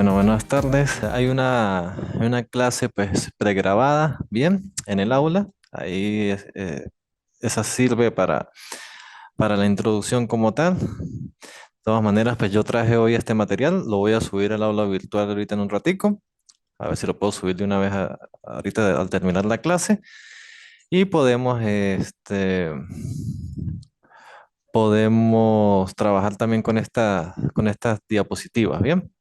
Bueno, buenas tardes. Hay una clase pues pregrabada, bien, en el aula. Esa sirve para la introducción como tal. De todas maneras, pues yo traje hoy este material, lo voy a subir al aula virtual ahorita en un ratico. A ver si lo puedo subir de una vez ahorita al terminar la clase. Y podemos trabajar también con estas diapositivas, ¿bien?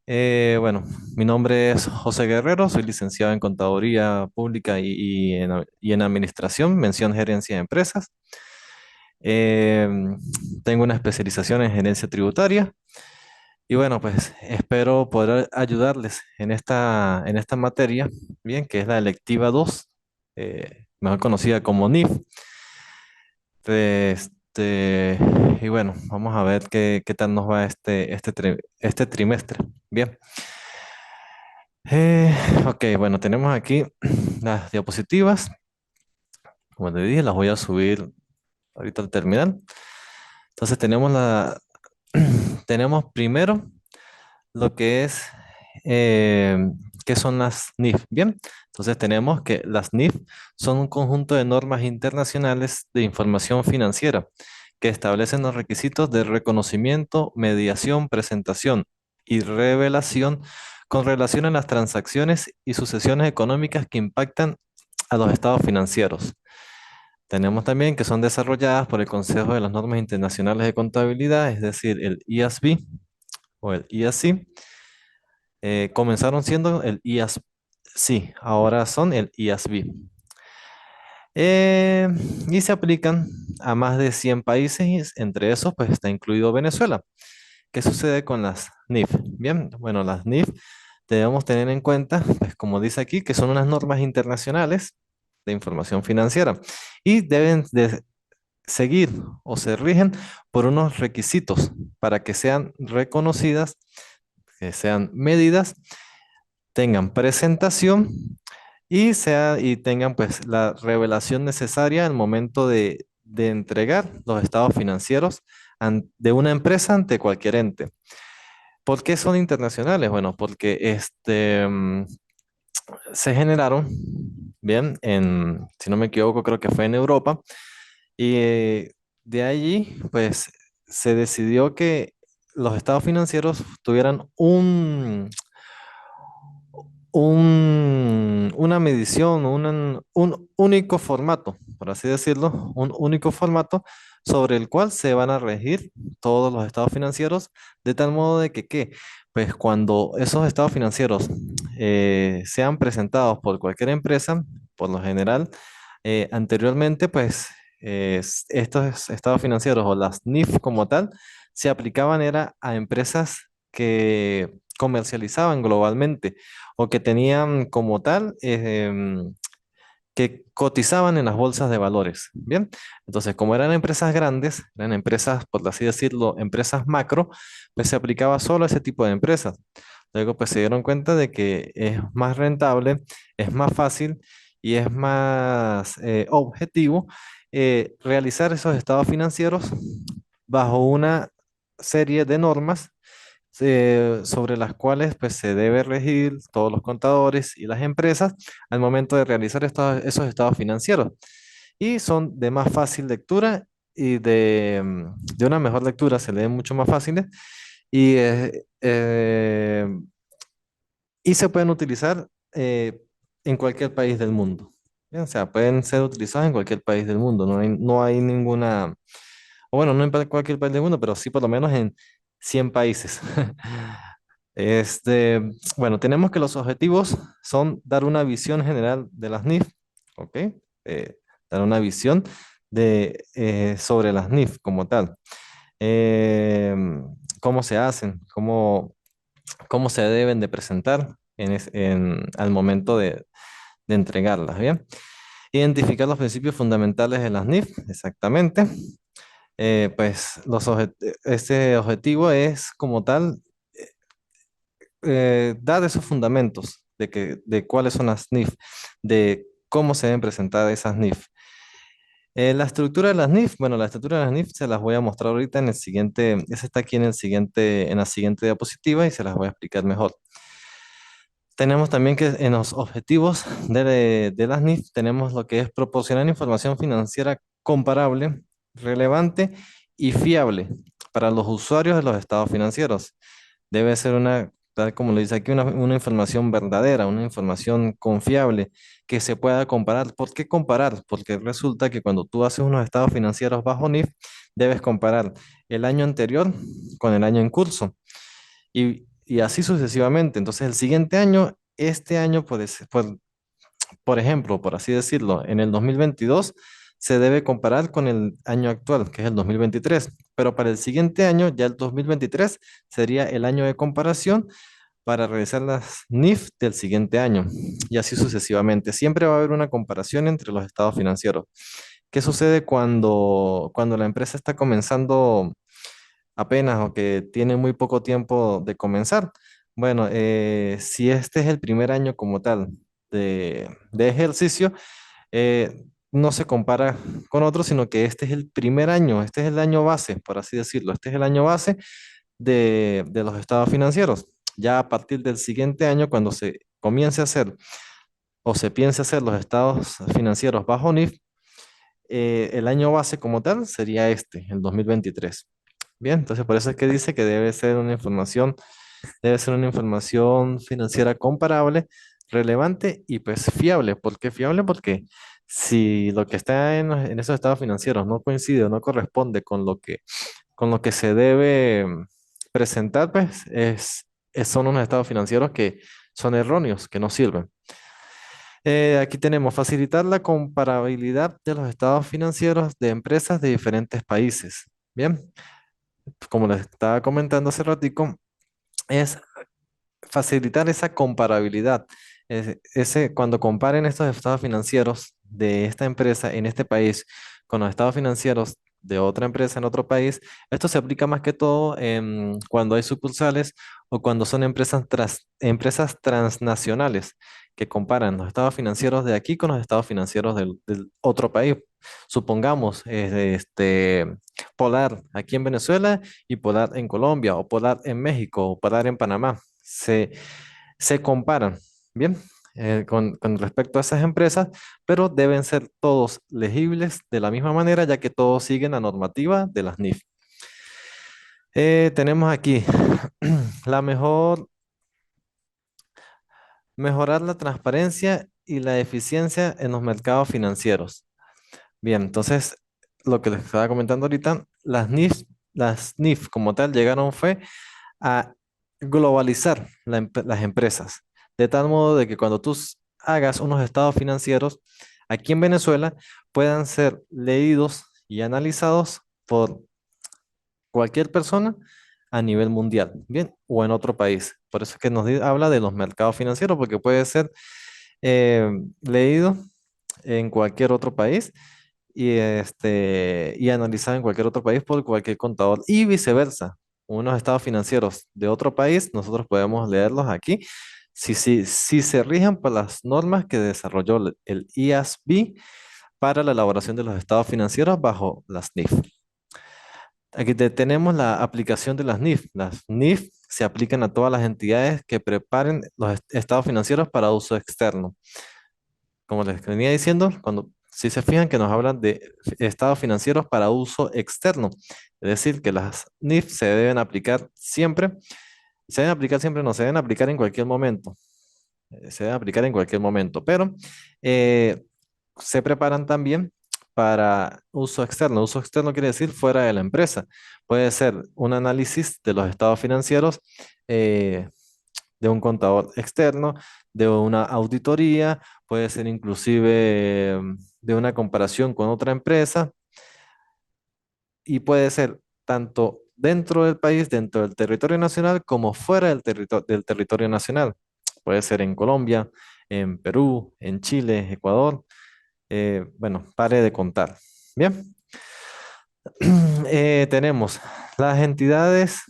Bueno, mi nombre es José Guerrero, soy licenciado en Contaduría Pública y en Administración, mención Gerencia de Empresas. Eh, Tengo una especialización en Gerencia Tributaria y bueno, pues espero poder ayudarles en esta materia, bien, que es la electiva 2, mejor conocida como NIF. Este, y bueno, vamos a ver qué tal nos va este trimestre. Bien. Eh, ok, bueno, tenemos aquí las diapositivas. Como te dije, las voy a subir ahorita al terminal. Entonces tenemos primero lo que es, eh, ¿qué son las NIF? Bien, entonces tenemos que las NIF son un conjunto de normas internacionales de información financiera que establecen los requisitos de reconocimiento, mediación, presentación y revelación con relación a las transacciones y sucesiones económicas que impactan a los estados financieros. Tenemos también que son desarrolladas por el Consejo de las Normas Internacionales de Contabilidad, es decir, el IASB o el IASC. Comenzaron siendo el IASC, ahora son el IASB. Eh, y se aplican a más de 100 países, y entre esos pues está incluido Venezuela. ¿Qué sucede con las NIF? Bien, bueno, las NIF debemos tener en cuenta, pues como dice aquí, que son unas normas internacionales de información financiera y deben de seguir o se rigen por unos requisitos para que sean reconocidas, que sean medidas, tengan presentación y tengan pues la revelación necesaria al momento de entregar los estados financieros de una empresa ante cualquier ente. ¿Por qué son internacionales? Bueno, porque se generaron, bien, si no me equivoco, creo que fue en Europa, y de allí, pues, se decidió que los estados financieros tuvieran una medición, un único formato, por así decirlo, un único formato sobre el cual se van a regir todos los estados financieros, de tal modo de que, ¿qué? Pues cuando esos estados financieros sean presentados por cualquier empresa, por lo general, anteriormente, pues estos estados financieros o las NIF como tal, se aplicaban era a empresas que comercializaban globalmente o que tenían como tal, que cotizaban en las bolsas de valores. Bien, entonces como eran empresas grandes, eran empresas, por así decirlo, empresas macro, pues se aplicaba solo a ese tipo de empresas. Luego pues se dieron cuenta de que es más rentable, es más fácil y es más objetivo realizar esos estados financieros bajo una serie de normas sobre las cuales pues, se debe regir todos los contadores y las empresas al momento de realizar esos estados financieros. Y son de más fácil lectura y de una mejor lectura, se leen mucho más fáciles y, y se pueden utilizar en cualquier país del mundo. Bien, o sea, pueden ser utilizados en cualquier país del mundo. No hay ninguna, o bueno, no en cualquier país del mundo, pero sí por lo menos en 100 países. Este, bueno, tenemos que los objetivos son dar una visión general de las NIF, ¿ok? Dar una visión sobre las NIF como tal. Eh, Cómo se hacen, cómo se deben de presentar al momento de entregarlas, ¿bien? Identificar los principios fundamentales de las NIF, exactamente. Pues este objetivo es como tal dar esos fundamentos de cuáles son las NIF, de cómo se deben presentar esas NIF. La estructura de las NIF, bueno, la estructura de las NIF se las voy a mostrar ahorita en el siguiente, esa está aquí en el siguiente, en la siguiente diapositiva y se las voy a explicar mejor. Tenemos también que en los objetivos de las NIF tenemos lo que es proporcionar información financiera comparable, relevante y fiable para los usuarios de los estados financieros. Debe ser una, tal como lo dice aquí, una información verdadera, una información confiable que se pueda comparar. ¿Por qué comparar? Porque resulta que cuando tú haces unos estados financieros bajo NIF, debes comparar el año anterior con el año en curso y así sucesivamente. Entonces, el siguiente año, este año, por ejemplo, por así decirlo, en el 2022 se debe comparar con el año actual, que es el 2023, pero para el siguiente año, ya el 2023, sería el año de comparación para realizar las NIF del siguiente año y así sucesivamente. Siempre va a haber una comparación entre los estados financieros. ¿Qué sucede cuando la empresa está comenzando apenas o que tiene muy poco tiempo de comenzar? Bueno, si este es el primer año como tal de ejercicio, no se compara con otros, sino que este es el primer año, este es el año base, por así decirlo, este es el año base de los estados financieros. Ya a partir del siguiente año, cuando se comience a hacer o se piense hacer los estados financieros bajo NIF, el año base como tal sería este, el 2023. Bien, entonces por eso es que dice que debe ser una información financiera comparable, relevante y pues fiable. ¿Por qué fiable? Porque si lo que está en esos estados financieros no coincide o no corresponde con lo que se debe presentar, pues son unos estados financieros que son erróneos, que no sirven. Aquí tenemos facilitar la comparabilidad de los estados financieros de empresas de diferentes países. Bien, como les estaba comentando hace ratico, es facilitar esa comparabilidad. Cuando comparen estos estados financieros de esta empresa en este país con los estados financieros de otra empresa en otro país, esto se aplica más que todo cuando hay sucursales o cuando son empresas transnacionales que comparan los estados financieros de aquí con los estados financieros del otro país. Supongamos, Polar aquí en Venezuela y Polar en Colombia, o Polar en México, o Polar en Panamá. Se comparan, ¿bien? Con respecto a esas empresas, pero deben ser todos legibles de la misma manera, ya que todos siguen la normativa de las NIF. Tenemos aquí la mejorar la transparencia y la eficiencia en los mercados financieros. Bien, entonces, lo que les estaba comentando ahorita, las NIF como tal llegaron fue a globalizar las empresas, de tal modo de que cuando hagas unos estados financieros aquí en Venezuela puedan ser leídos y analizados por cualquier persona a nivel mundial, bien, o en otro país. Por eso es que habla de los mercados financieros, porque puede ser eh, leído en cualquier otro país y analizado en cualquier otro país por cualquier contador y viceversa. Unos estados financieros de otro país, nosotros podemos leerlos aquí si se rigen por las normas que desarrolló el IASB para la elaboración de los estados financieros bajo las NIF. Aquí tenemos la aplicación de las NIF. Las NIF se aplican a todas las entidades que preparen los estados financieros para uso externo. Como les venía diciendo, si se fijan que nos hablan de estados financieros para uso externo, es decir, que las NIF se deben aplicar siempre, no se deben aplicar en cualquier momento, se deben aplicar en cualquier momento, pero eh, se preparan también para uso externo. Uso externo quiere decir fuera de la empresa. Puede ser un análisis de los estados financieros eh, de un contador externo, de una auditoría, puede ser inclusive de una comparación con otra empresa y puede ser tanto dentro del país, dentro del territorio nacional, como fuera del territorio nacional. Puede ser en Colombia, en Perú, en Chile, Ecuador. Bueno, pare de contar. Bien, tenemos las entidades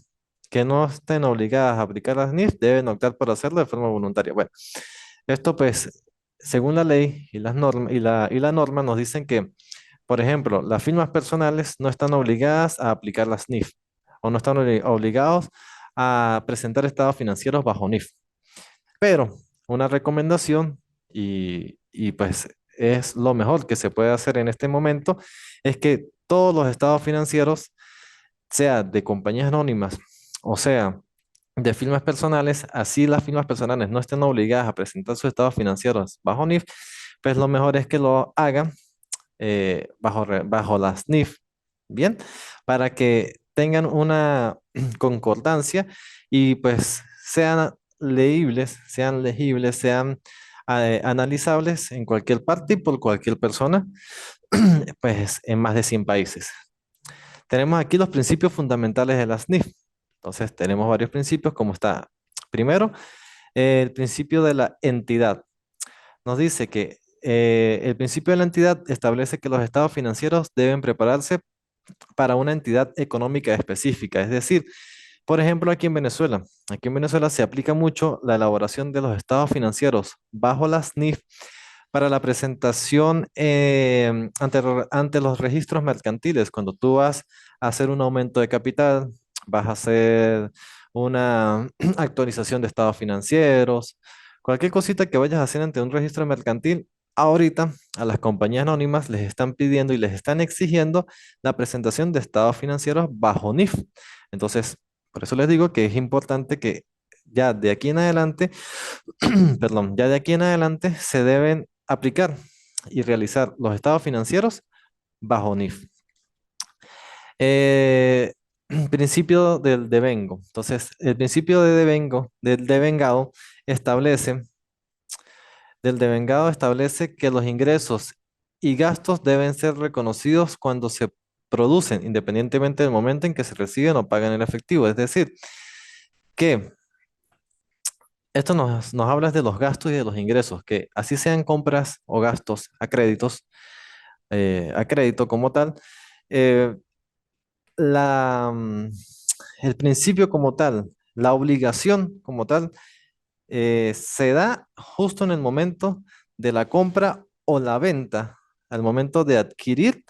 que no estén obligadas a aplicar las NIF deben optar por hacerlo de forma voluntaria. Bueno, esto pues, según la ley y las normas y la norma nos dicen que Por ejemplo, las firmas personales no están obligadas a aplicar las NIF o no están obligados a presentar estados financieros bajo NIF. Pero una recomendación pues es lo mejor que se puede hacer en este momento es que todos los estados financieros, sea de compañías anónimas o sea de firmas personales, así las firmas personales no estén obligadas a presentar sus estados financieros bajo NIF, pues lo mejor es que lo hagan bajo las NIF, ¿bien? Para que tengan una concordancia y pues sean legibles, sean analizables en cualquier parte y por cualquier persona, pues en más de 100 países. Tenemos aquí los principios fundamentales de las NIF. Entonces, tenemos varios principios, como está. Primero, el principio de la entidad. Nos dice que el principio de la entidad establece que los estados financieros deben prepararse para una entidad económica específica. Es decir, por ejemplo, aquí en Venezuela se aplica mucho la elaboración de los estados financieros bajo las NIF para la presentación ante los registros mercantiles. Cuando tú vas a hacer un aumento de capital, vas a hacer una actualización de estados financieros, cualquier cosita que vayas a hacer ante un registro mercantil. Ahorita a las compañías anónimas les están pidiendo y les están exigiendo la presentación de estados financieros bajo NIF. Entonces, por eso les digo que es importante que ya de aquí en adelante, perdón, ya de aquí en adelante se deben aplicar y realizar los estados financieros bajo NIF. Eh, Principio del devengo. Entonces, el principio del establece, establece que los ingresos y gastos deben ser reconocidos cuando se producen, independientemente del momento en que se reciben o pagan en efectivo. Es decir, que esto nos habla de los gastos y de los ingresos, que así sean compras o gastos a crédito como tal, eh, la, mm, el principio como tal, la obligación como tal, se da justo en el momento de la compra o la venta, al momento de adquirir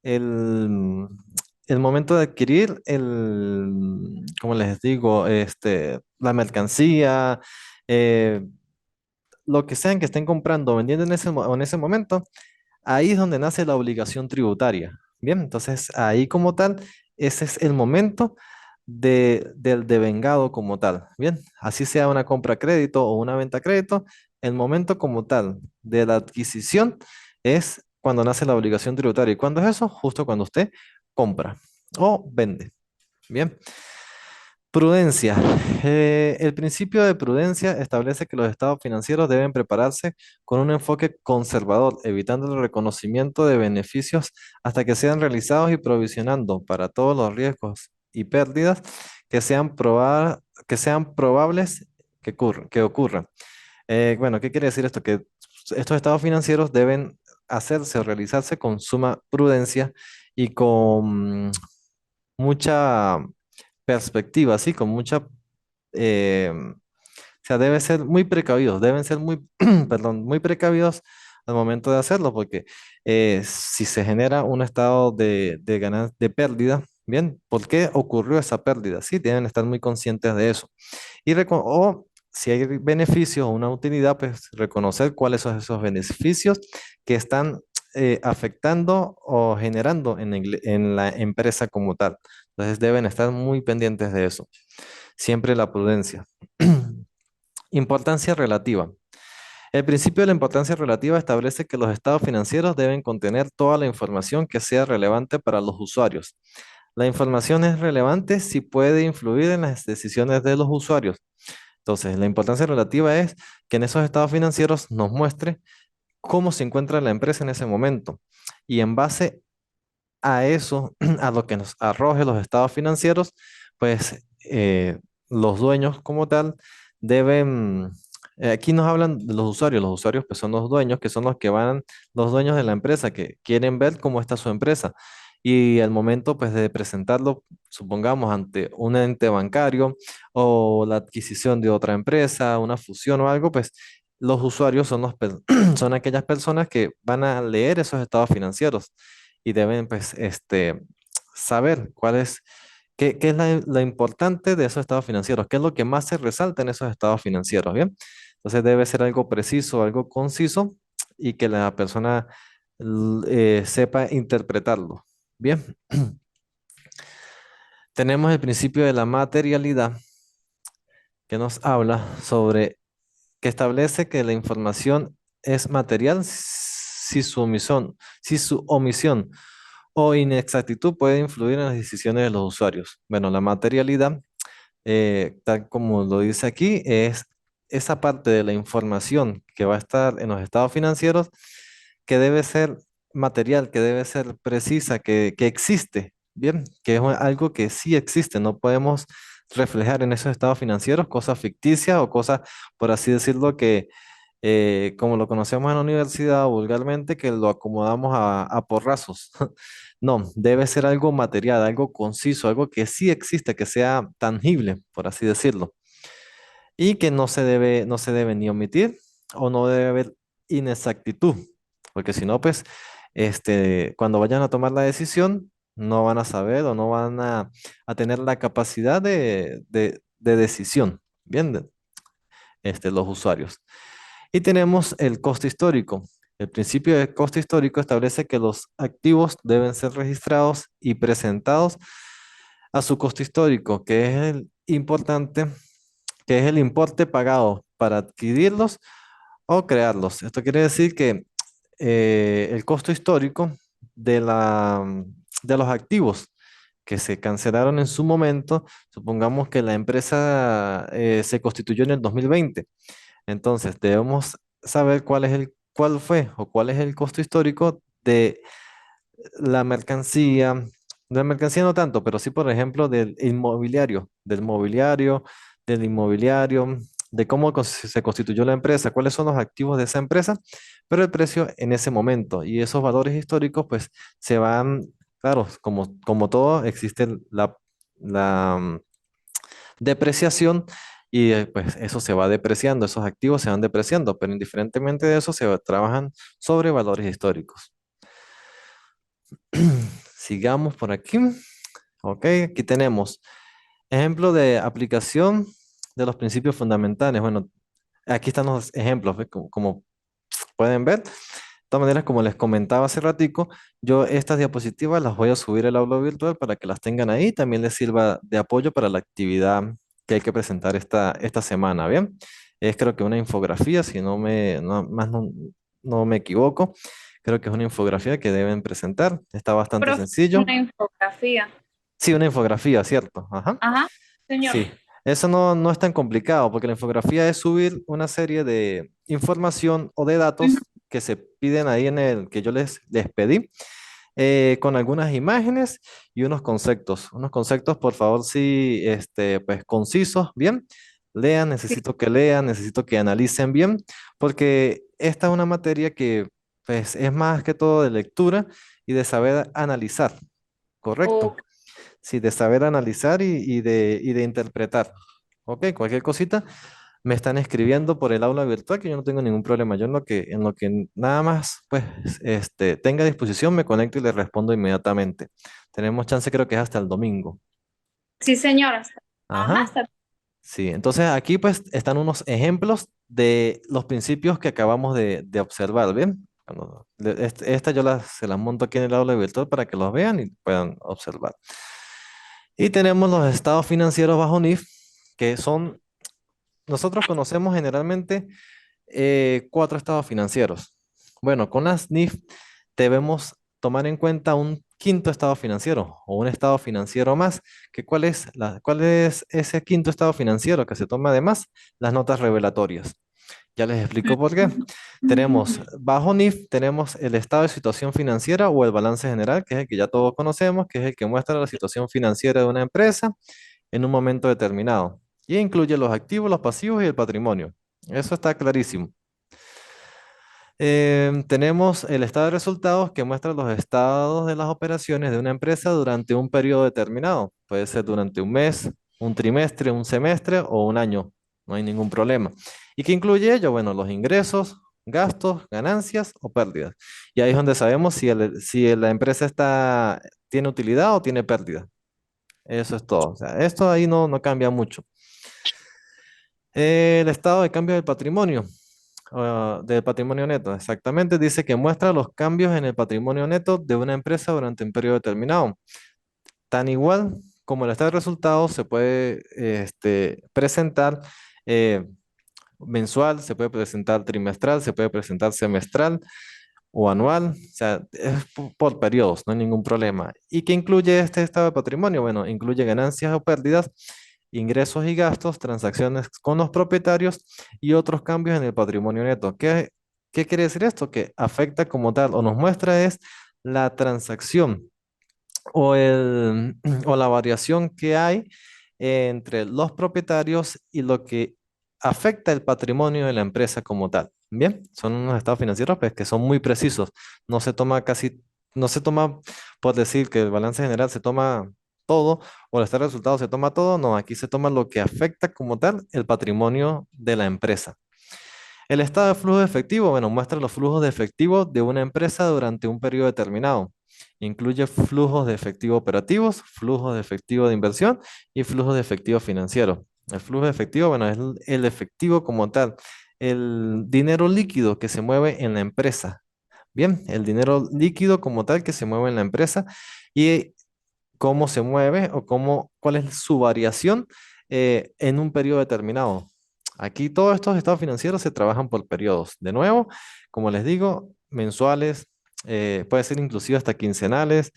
el, el momento de adquirir como les digo, la mercancía, eh, lo que sean que estén comprando o vendiendo en ese momento, ahí es donde nace la obligación tributaria. Bien, entonces ahí como tal, ese es el momento del devengado como tal. Bien, así sea una compra a crédito o una venta a crédito, el momento como tal de la adquisición es cuando nace la obligación tributaria. ¿Y cuándo es eso? Justo cuando usted compra o vende. Bien. Prudencia. El principio de prudencia establece que los estados financieros deben prepararse con un enfoque conservador, evitando el reconocimiento de beneficios hasta que sean realizados y provisionando para todos los riesgos y pérdidas que sean probables que ocurran. Bueno, ¿qué quiere decir esto? Que estos estados financieros deben hacerse o realizarse con suma prudencia y con mucha perspectiva, así, con mucha, o sea, debe ser muy precavidos, deben ser muy, perdón, muy precavidos al momento de hacerlo, porque si se genera un estado de pérdida, bien, ¿por qué ocurrió esa pérdida? Sí, deben estar muy conscientes de eso. O si hay beneficios o una utilidad, pues reconocer cuáles son esos beneficios que están afectando o generando en la empresa como tal. Entonces deben estar muy pendientes de eso. Siempre la prudencia. Importancia relativa. El principio de la importancia relativa establece que los estados financieros deben contener toda la información que sea relevante para los usuarios. La información es relevante si puede influir en las decisiones de los usuarios. Entonces, la importancia relativa es que en esos estados financieros nos muestre cómo se encuentra la empresa en ese momento. Y en base a eso, a lo que nos arroje los estados financieros, pues los dueños como tal deben, aquí nos hablan de los usuarios pues son los dueños, que son los que van, los dueños de la empresa, que quieren ver cómo está su empresa. Y al momento pues de presentarlo, supongamos ante un ente bancario o la adquisición de otra empresa, una fusión o algo, pues los usuarios son, son aquellas personas que van a leer esos estados financieros y deben pues saber qué es la importante de esos estados financieros, qué es lo que más se resalta en esos estados financieros, ¿bien? Entonces debe ser algo preciso, algo conciso y que la persona sepa interpretarlo. Bien, tenemos el principio de la materialidad que nos habla sobre que establece que la información es material si su omisión o inexactitud puede influir en las decisiones de los usuarios. Bueno, la materialidad, tal como lo dice aquí, es esa parte de la información que va a estar en los estados financieros que debe ser material, que debe ser precisa, que existe, bien, que es algo que sí existe, no podemos reflejar en esos estados financieros cosas ficticias o cosas, por así decirlo, que como lo conocemos en la universidad vulgarmente, que lo acomodamos a porrazos. No, debe ser algo material, algo conciso, algo que sí existe, que sea tangible, por así decirlo, y que no se debe ni omitir o no debe haber inexactitud, porque si no, pues, cuando vayan a tomar la decisión, no van a saber o no van a tener la capacidad de decisión, bien, los usuarios. Y tenemos el costo histórico. El principio de costo histórico establece que los activos deben ser registrados y presentados a su costo histórico, que es el importante, que es el importe pagado para adquirirlos o crearlos. Esto quiere decir que el costo histórico de de los activos que se cancelaron en su momento, supongamos que la empresa se constituyó en el 2020. Entonces, debemos saber cuál fue o cuál es el costo histórico de la mercancía, de la mercancía no tanto, pero sí, por ejemplo, del inmobiliario, de cómo se constituyó la empresa, cuáles son los activos de esa empresa, pero el precio en ese momento. Y esos valores históricos, pues, se van, claro, como todo, existe la depreciación y pues eso se va depreciando, esos activos se van depreciando, pero indiferentemente de eso trabajan sobre valores históricos. Sigamos por aquí. Ok, aquí tenemos ejemplo de aplicación de los principios fundamentales. Bueno, aquí están los ejemplos, ¿ve? Como pueden ver. De todas maneras, como les comentaba hace ratico, yo estas diapositivas las voy a subir al aula virtual para que las tengan ahí. También les sirva de apoyo para la actividad que hay que presentar esta semana, ¿bien? Es creo que una infografía, si no me equivoco. Creo que es una infografía que deben presentar. Está bastante Profe, sencillo. una infografía. Sí, una infografía, ¿cierto? Ajá. Ajá, señor. Sí, eso no es tan complicado porque la infografía es subir una serie de información o de Ujú. datos que se piden ahí en el que yo les pedí, con algunas imágenes y unos conceptos. Unos conceptos, por favor, sí, pues concisos, bien. Sí. Lean, necesito que analicen bien, porque esta es una materia que pues, es más que todo de lectura y de saber analizar, ¿correcto? Ok. Sí, de saber analizar y de interpretar. Ok, cualquier cosita me están escribiendo por el aula virtual que yo no tengo ningún problema. Yo en lo que nada más pues tenga disposición me conecto y le respondo inmediatamente. Tenemos chance, creo que es hasta el domingo. Sí, señora. Ajá, Ajá. Sí, entonces aquí pues están unos ejemplos de los principios que acabamos de observar, ¿bien? Esta se las monto aquí en el aula virtual para que los vean y puedan observar. Y tenemos los estados financieros bajo NIF, que son, nosotros conocemos generalmente cuatro estados financieros. Bueno, con las NIF debemos tomar en cuenta un quinto estado financiero o un estado financiero más, que cuál es ese quinto estado financiero que se toma además las notas revelatorias. Ya les explico por qué. Tenemos bajo NIF, tenemos el estado de situación financiera o el balance general, que es el que ya todos conocemos, que es el que muestra la situación financiera de una empresa en un momento determinado. Y incluye los activos, los pasivos y el patrimonio. Eso está clarísimo. Tenemos el estado de resultados que muestra los estados de las operaciones de una empresa durante un periodo determinado. Puede ser durante un mes, un trimestre, un semestre o un año. No hay ningún problema. ¿Y qué incluye ello? Bueno, los ingresos, gastos, ganancias o pérdidas. Y ahí es donde sabemos si la empresa tiene utilidad o tiene pérdida. Eso es todo. O sea, esto ahí no cambia mucho. El estado de cambio del patrimonio, del patrimonio neto, exactamente, dice que muestra los cambios en el patrimonio neto de una empresa durante un periodo determinado. Tan igual como el estado de resultados se puede presentar eh, mensual, se puede presentar trimestral, se puede presentar semestral o anual, o sea, es por periodos, no hay ningún problema. ¿Y qué incluye este estado de patrimonio? Bueno, incluye ganancias o pérdidas, ingresos y gastos, transacciones con los propietarios y otros cambios en el patrimonio neto. ¿Qué quiere decir esto? Que afecta como tal o nos muestra es la transacción o la variación que hay entre los propietarios y lo que afecta el patrimonio de la empresa como tal. Bien, son unos estados financieros pues, que son muy precisos. No se toma casi, no se toma por decir que el balance general se toma todo o el estado de resultados se toma todo. No, aquí se toma lo que afecta como tal el patrimonio de la empresa. El estado de flujo de efectivo, bueno, muestra los flujos de efectivo de una empresa durante un periodo determinado. Incluye flujos de efectivo operativos, flujos de efectivo de inversión y flujos de efectivo financiero. El flujo de efectivo, bueno, es el efectivo como tal, el dinero líquido que se mueve en la empresa. Bien, el dinero líquido como tal que se mueve en la empresa y cómo se mueve o cuál es su variación en un periodo determinado. Aquí todos estos estados financieros se trabajan por periodos. De nuevo, como les digo, mensuales, puede ser inclusive hasta quincenales,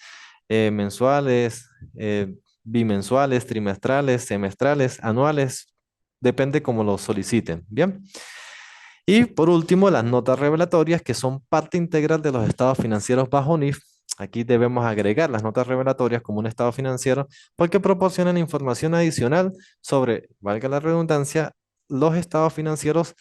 mensuales, bimensuales, trimestrales, semestrales, anuales, depende cómo lo soliciten. Bien. Y por último, las notas revelatorias, que son parte integral de los estados financieros bajo NIF. Aquí debemos agregar las notas revelatorias como un estado financiero porque proporcionan información adicional sobre, valga la redundancia, los estados financieros,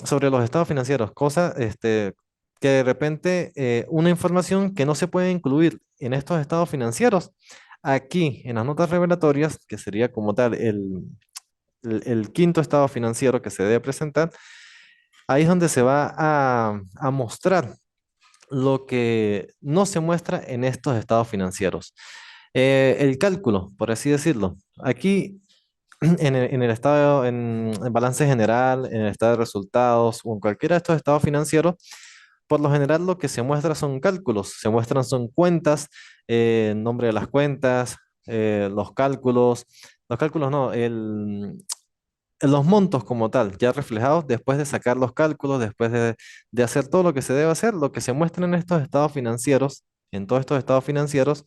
sobre los estados financieros, cosa que de repente una información que no se puede incluir en estos estados financieros, aquí en las notas revelatorias, que sería como tal el quinto estado financiero que se debe presentar, ahí es donde se va a mostrar lo que no se muestra en estos estados financieros. El cálculo, por así decirlo. Aquí en el estado, en el balance general, en el estado de resultados o en cualquiera de estos estados financieros, por lo general lo que se muestra son cálculos, se muestran son cuentas, nombre de las cuentas, los cálculos no, los montos como tal, ya reflejados después de sacar los cálculos, después de hacer todo lo que se debe hacer, lo que se muestra en estos estados financieros, en todos estos estados financieros,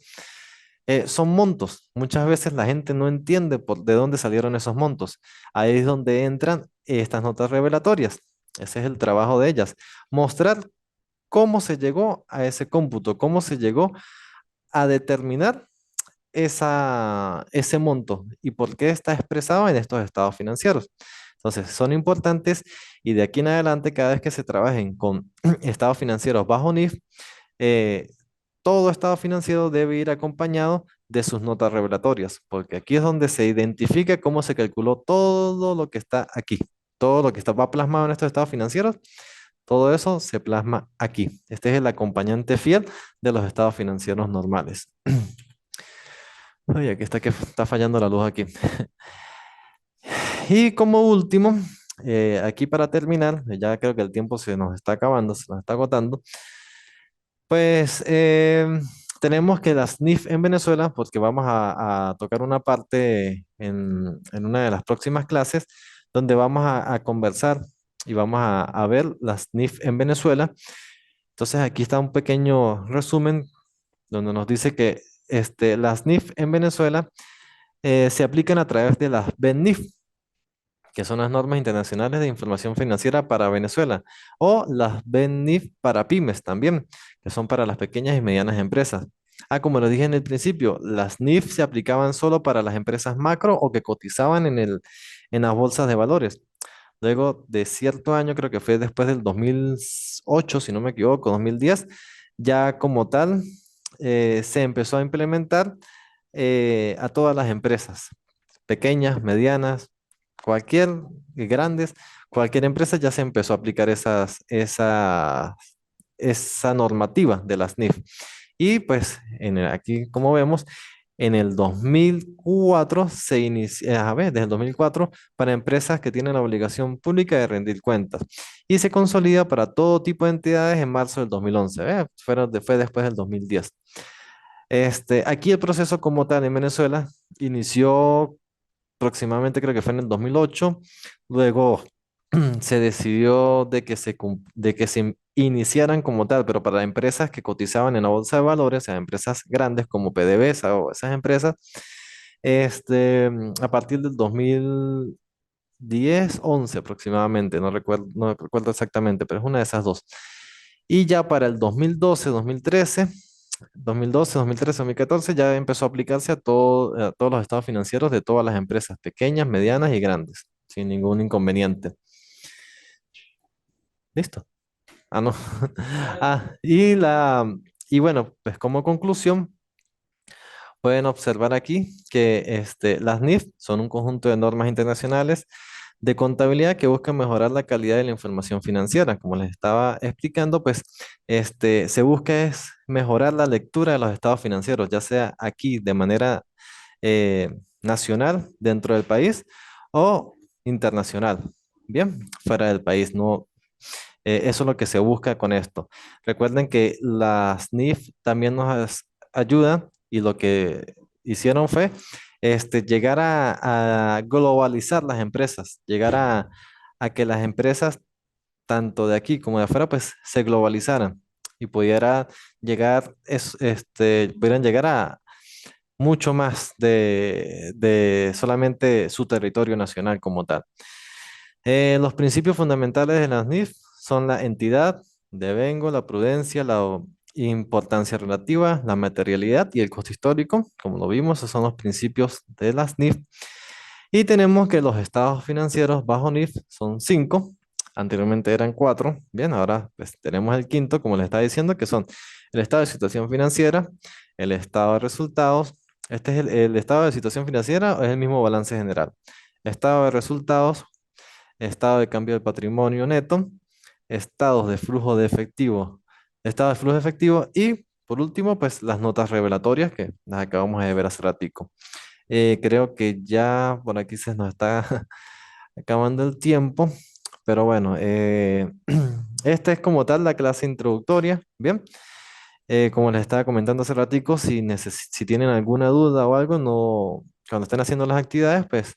son montos. Muchas veces la gente no entiende de dónde salieron esos montos. Ahí es donde entran estas notas revelatorias. Ese es el trabajo de ellas. Mostrar cómo se llegó a ese cómputo, cómo se llegó a determinar ese monto y por qué está expresado en estos estados financieros. Entonces, son importantes y de aquí en adelante, cada vez que se trabajen con estados financieros bajo NIF, eh, todo estado financiero debe ir acompañado de sus notas revelatorias, porque aquí es donde se identifica cómo se calculó todo lo que está aquí, todo lo que va plasmado en estos estados financieros, todo eso se plasma aquí. Este es el acompañante fiel de los estados financieros normales. Oye, aquí está que está fallando la luz aquí. Y como último, aquí para terminar, ya creo que el tiempo se nos está acabando, se nos está agotando, pues tenemos que las NIF en Venezuela, porque vamos a tocar una parte en una de las próximas clases, donde vamos a conversar y vamos a ver las NIF en Venezuela. Entonces aquí está un pequeño resumen donde nos dice que las NIF en Venezuela se aplican a través de las BENIF, que son las normas internacionales de información financiera para Venezuela, o las BENIF para pymes también, que son para las pequeñas y medianas empresas. Ah, como lo dije en el principio, las NIF se aplicaban solo para las empresas macro o que cotizaban en las bolsas de valores. Luego de cierto año, creo que fue después del 2008, si no me equivoco, 2010, ya como tal se empezó a implementar a todas las empresas, pequeñas, medianas, cualquier grandes, cualquier empresa ya se empezó a aplicar esa normativa de las NIF. Y pues aquí, como vemos, en el 2004 se inicia, a ver, desde el 2004, para empresas que tienen la obligación pública de rendir cuentas. Y se consolida para todo tipo de entidades en marzo del 2011. Fue después del 2010. Aquí el proceso como tal en Venezuela inició aproximadamente, creo que fue en el 2008. Luego se decidió de que se iniciaran como tal, pero para empresas que cotizaban en la bolsa de valores, o sea, empresas grandes como PDVSA o esas empresas, a partir del 2010, 11 aproximadamente, no recuerdo exactamente, pero es una de esas dos. Y ya para el 2012, 2013, 2012, 2013, 2014 ya empezó a aplicarse a todos los estados financieros de todas las empresas pequeñas, medianas y grandes, sin ningún inconveniente. ¿Listo? Ah, no. Y bueno, pues como conclusión, pueden observar aquí que las NIF son un conjunto de normas internacionales de contabilidad que buscan mejorar la calidad de la información financiera. Como les estaba explicando, pues se busca es mejorar la lectura de los estados financieros, ya sea aquí de manera nacional dentro del país o internacional. Bien, fuera del país, no, eso es lo que se busca con esto. Recuerden que las NIF también nos ayudan y lo que hicieron fue llegar a globalizar las empresas, llegar a que las empresas tanto de aquí como de afuera pues se globalizaran y pudieran llegar a mucho más de solamente su territorio nacional como tal. Los principios fundamentales de las NIF son la entidad, devengo, la prudencia, importancia relativa, la materialidad y el costo histórico. Como lo vimos, esos son los principios de las NIF. Y tenemos que los estados financieros bajo NIF son cinco. Anteriormente eran cuatro. Bien, ahora pues, tenemos el quinto, como les estaba diciendo, que son el estado de situación financiera, el estado de resultados. Este es el estado de situación financiera, o es el mismo balance general. Estado de resultados, estado de cambio del patrimonio neto, estados de flujo de efectivo, estado de flujo de efectivo y por último, pues las notas revelatorias que las acabamos de ver hace ratico. Creo que ya por aquí se nos está acabando el tiempo, pero bueno, esta es como tal la clase introductoria, ¿bien? Como les estaba comentando hace ratico, si tienen alguna duda o algo, no, cuando estén haciendo las actividades, pues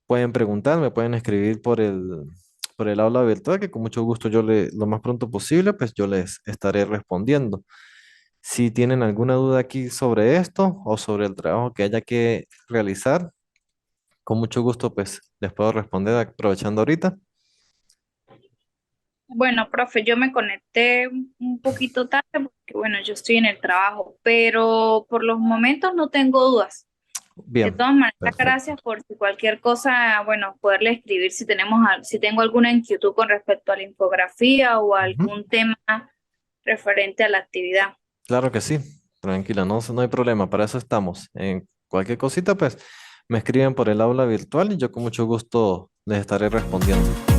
pueden preguntar, me pueden escribir por el aula virtual, que con mucho gusto lo más pronto posible, pues yo les estaré respondiendo. Si tienen alguna duda aquí sobre esto o sobre el trabajo que haya que realizar, con mucho gusto, pues les puedo responder aprovechando ahorita. Bueno, profe, yo me conecté un poquito tarde porque, bueno, yo estoy en el trabajo, pero por los momentos no tengo dudas. De Bien, todas maneras, perfecto. gracias por si cualquier cosa, bueno, poderle escribir si tengo alguna inquietud con respecto a la infografía o Ujú. algún tema referente a la actividad. Claro que sí, tranquila, no hay problema, para eso estamos. En cualquier cosita, pues me escriben por el aula virtual y yo con mucho gusto les estaré respondiendo.